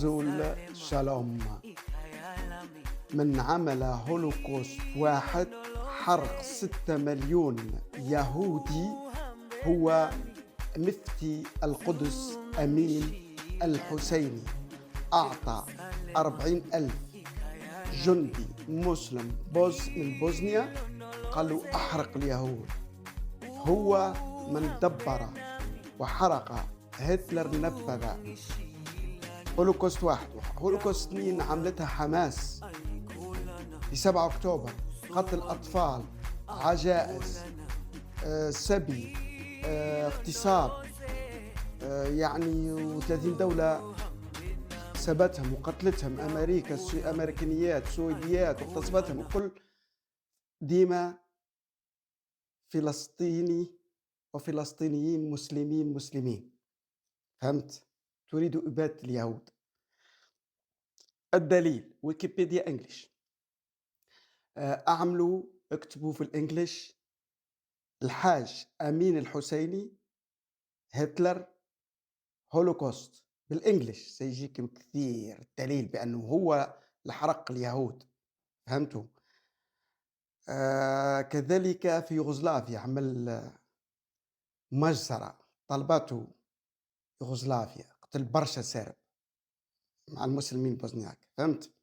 رجل شالوم من عمل هولوكوست واحد حرق 6 مليون يهودي هو مفتي القدس أمين الحسيني. أعطى 40,000 جندي مسلم من بوسنيا، قال له أحرق اليهود. هو من دبر وحرق. هتلر نفذ هولوكوست واحد. هولوكوست 2 عملتها حماس في 7 أكتوبر، قتل أطفال، عجائز، سبي، اغتصاب، يعني و30 دولة سبتهم وقتلتهم، أمريكانيات سويديات واغتصبتهم، وكل ديما فلسطيني وفلسطينيين مسلمين. فهمت؟ تريد إبادة اليهود. الدليل ويكيبيديا انجلش. اعملوا اكتبوا في الانجليش الحاج امين الحسيني هتلر هولوكوست بالانجليش، سيجيكم كثير الدليل بانه هو اللي حرق اليهود. فهمتوا؟ كذلك في يوغوسلافيا عمل مجزرة طلبته يوغوسلافيا، قتل برشا سرب مع المسلمين بوزنياك. فهمت؟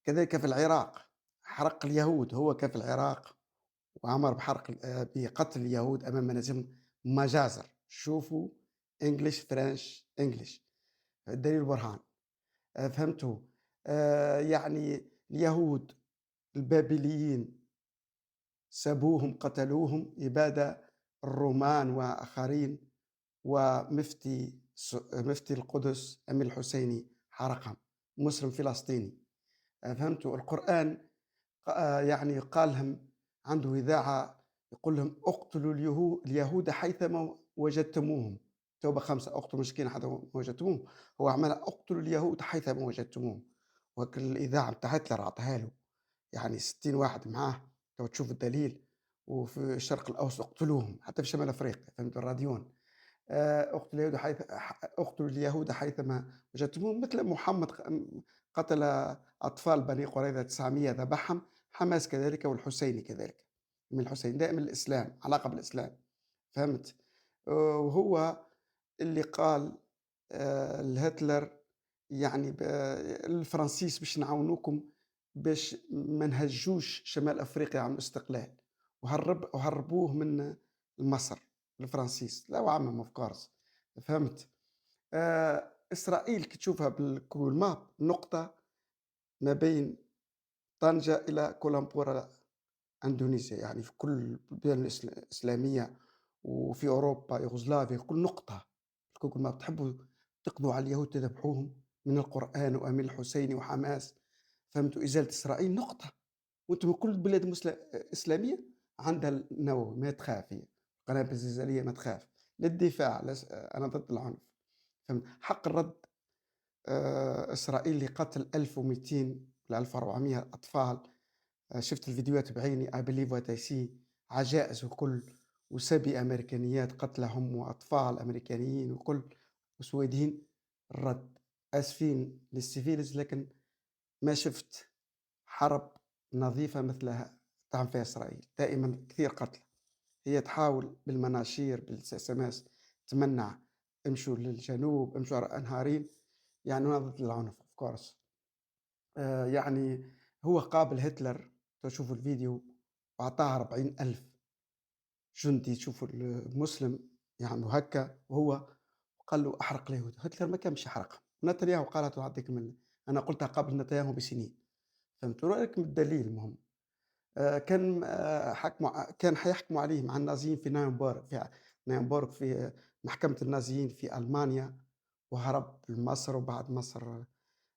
كذلك في العراق حرق اليهود، هو كان في العراق وأمر بقتل اليهود أمام منازلهم مجازر. شوفوا انجلش فرنش انجلش، الدليل برهان. فهمتوا؟ يعني اليهود البابليين سبوهم قتلوهم إبادة الرومان وآخرين، مفتي القدس أمير الحسيني حرقهم، مسلم فلسطيني. فهمتوا؟ القرآن يعني قال لهم، عنده إذاعة يقول لهم اقتلوا اليهود حيثما وجدتموهم. توبة 5 اقتلوا المشركين حيثما وجدتموهم. هو عملها اقتلوا اليهود حيثما وجدتموهم. وكل الإذاعة بتاع هتلر عطاها له، يعني 60 واحد معاه. تو تشوف الدليل. وفي الشرق الأوسط اقتلوهم، حتى في شمال أفريقيا. فهمت؟ الراديون اقتلوا اليهود حيثما وجدتموهم، مثل محمد قتل أطفال بني قريظة 900 ذبحهم. حماس كذلك، والحسيني كذلك. من الحسين دائما الإسلام علاقة بالإسلام. فهمت؟ وهو اللي قال لهتلر يعني الفرنسيس باش نعاونوكم باش ما نهجوش شمال أفريقيا عن الاستقلال، وهربوه من مصر الفرنسيس. لا وعمهم اوف كورس. فهمت؟ إسرائيل كي تشوفها بالجوجل ماب نقطة ما بين طنجة إلى كولامبورا إندونيسيا، يعني في كل البلدان الإسلامية وفي أوروبا يوغوسلافيا كل نقطة في الجوجل ماب. تحبوا تقضوا على اليهود تذبحوهم من القرآن وأمين الحسيني وحماس. فهمتوا؟ إزالة إسرائيل نقطة. وأنتم كل البلاد الإسلامية عندها النووي، ما تخاف هي القنابل الزلزالية، ما تخاف للدفاع. أنا ضد العنف. فهمت؟ حق الرد. إسرائيل لقتل 1200 ل 1400 أطفال. شفت الفيديوهات بعيني. I believe what I see. عجائز وكل، وسبي أمريكانيات قتلهم، وأطفال أمريكانيين وكل، وسويديين. الرد آسفين للسيفيلز، لكن ما شفت حرب نظيفة مثلها تعمل فيها إسرائيل. دائما كثير قتل. هي تحاول بالمناشير بالسماس تمنع، امشوا للجنوب، امشوا على أنهارين. يعني أنا ضد العنف of course. يعني هو قابل هتلر، تشوفوا الفيديو، وأعطاه 40,000 جندي. تشوفوا المسلم يعني هكا، وهو قال له أحرق اليهود. هتلر ما كان باش يحرقهم. نتنياهو قالت نعطيك من، أنا قلتها قبل نتنياهو بسنين. فهمت؟ رأيك من الدليل المهم. كان حيحكموا عليه مع النازيين في نايمبورغ في محكمة النازيين في ألمانيا، وهرب لمصر، وبعد مصر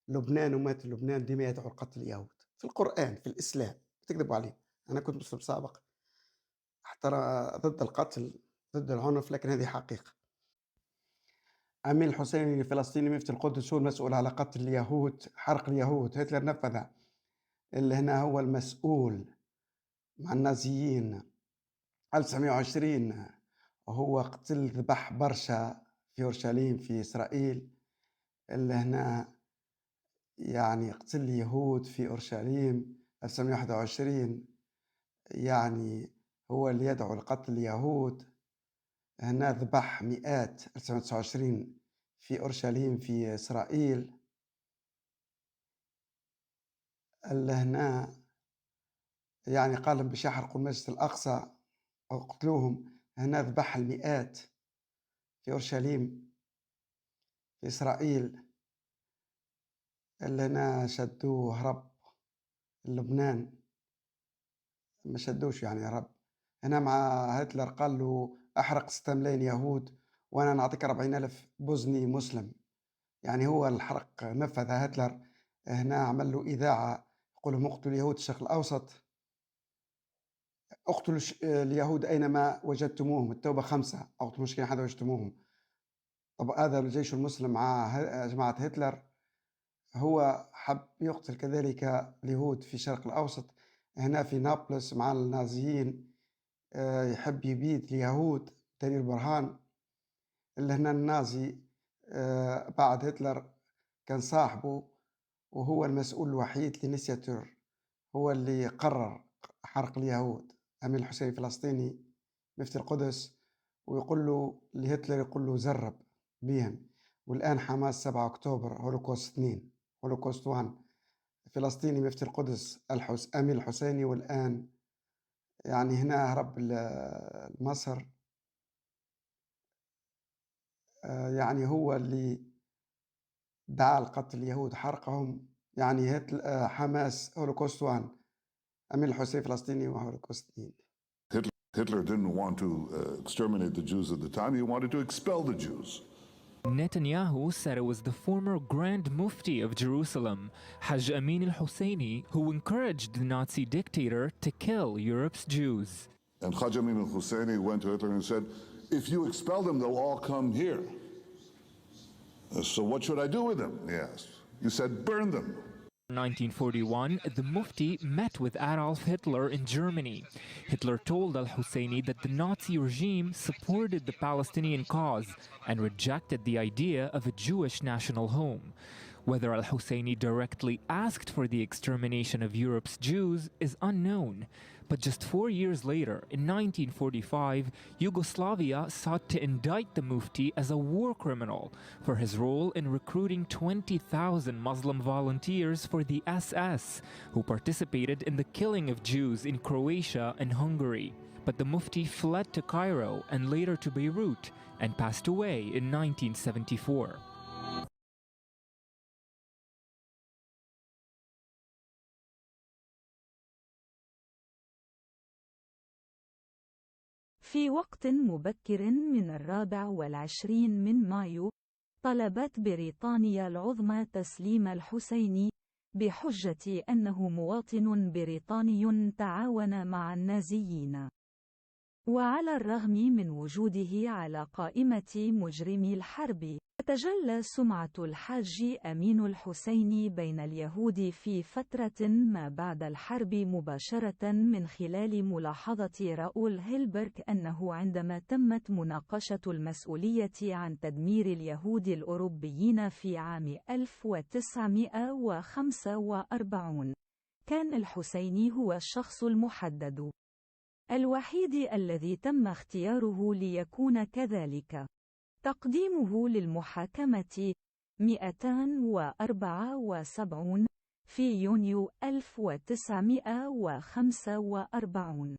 لبنان، ومات لبنان. ديما يدعو لقتل اليهود في القرآن في الإسلام. تكذبوا عليه. أنا كنت مسلم سابق، حتى ضد القتل، ضد العنف، لكن هذه حقيقة. أمين الحسيني الفلسطيني مفتي القدس هو المسؤول على قتل اليهود، حرق اليهود. هتلر نفذ، اللي هنا هو المسؤول مع النازيين 1920. وهو قتل ذبح برشا في أورشليم في إسرائيل. اللي هنا يعني قتل اليهود في أورشليم 1921، يعني هو اللي يدعو لقتل اليهود. هنا ذبح مئات 1929 في أورشليم في إسرائيل. هنا يعني قال باش يحرقوا المسجد الأقصى أو قتلوهم. هنا ذبح المئات في أورشليم في إسرائيل. هنا شدوه هرب للبنان، ما شدوش يعني هرب. هنا مع هتلر قال له أحرق 6 ملايين يهود وأنا نعطيك 40,000 بوزني مسلم. يعني هو الحرق نفذ هتلر. هنا عمل له إذاعة يقول لهم اقتلوا اليهود الشرق الأوسط، اقتلوا اليهود أينما وجدتموهم، التوبة 5، أو مشكلة حدا وجدتموهم. طب هذا الجيش المسلم مع جماعة هتلر. هو حب يقتل كذلك اليهود في الشرق الأوسط. هنا في نابلس مع النازيين يحب يبيد اليهود. دليل برهان اللي هنا النازي بعد هتلر كان صاحبه، وهو المسؤول الوحيد لنسيتور، هو اللي قرر حرق اليهود. أمين الحسيني الفلسطيني مفتي القدس، ويقول له لهتلر، يقول له زرب بهم. والآن حماس 7 أكتوبر، هولوكوست 2، هولوكوست 1. فلسطيني مفتي القدس أمين الحسيني، والآن يعني هنا هرب لمصر. يعني هو اللي دعا لقتل اليهود، حرقهم. يعني حماس هولوكوست 1، أمين الحسيني فلسطيني، وهولوكوست 2. Hitler didn't want to exterminate the Jews at the time. He wanted to expel the Jews. Netanyahu said it was the former Grand Mufti of Jerusalem, Haj Amin al-Husseini, who encouraged the Nazi dictator to kill Europe's Jews. And Haj Amin al-Husseini went to Hitler and said, if you expel them, they'll all come here. So what should I do with them? He asked. You said, burn them. In 1941, the Mufti met with Adolf Hitler in Germany. Hitler told al-Husseini that the Nazi regime supported the Palestinian cause and rejected the idea of a Jewish national home. Whether al-Husseini directly asked for the extermination of Europe's Jews is unknown. But just 4 years later, in 1945, Yugoslavia sought to indict the Mufti as a war criminal for his role in recruiting 20,000 Muslim volunteers for the SS, who participated in the killing of Jews in Croatia and Hungary. But the Mufti fled to Cairo and later to Beirut and passed away in 1974. في وقت مبكر من 24 من مايو، طلبت بريطانيا العظمى تسليم الحسيني بحجة أنه مواطن بريطاني تعاون مع النازيين. وعلى الرغم من وجوده على قائمة مجرمي الحرب، تتجلى سمعة الحاج أمين الحسيني بين اليهود في فترة ما بعد الحرب مباشرة من خلال ملاحظة راؤول هيلبرغ أنه عندما تمت مناقشة المسؤولية عن تدمير اليهود الأوروبيين في عام 1945، كان الحسيني هو الشخص المحدد الوحيد الذي تم اختياره ليكون كذلك. تقديمه للمحاكمة 274 في يونيو 1945.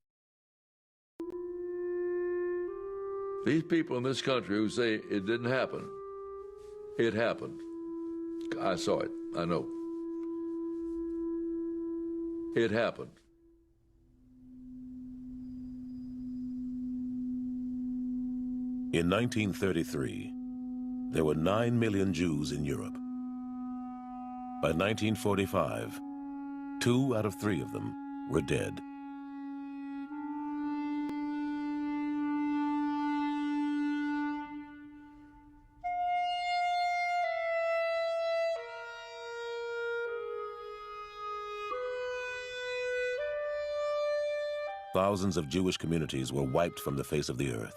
These people in this country who say it didn't happen, it happened. I saw it. I know. It happened. In 1933, there were 9 million Jews in Europe. By 1945, 2 out of 3 of them were dead. Thousands of Jewish communities were wiped from the face of the earth.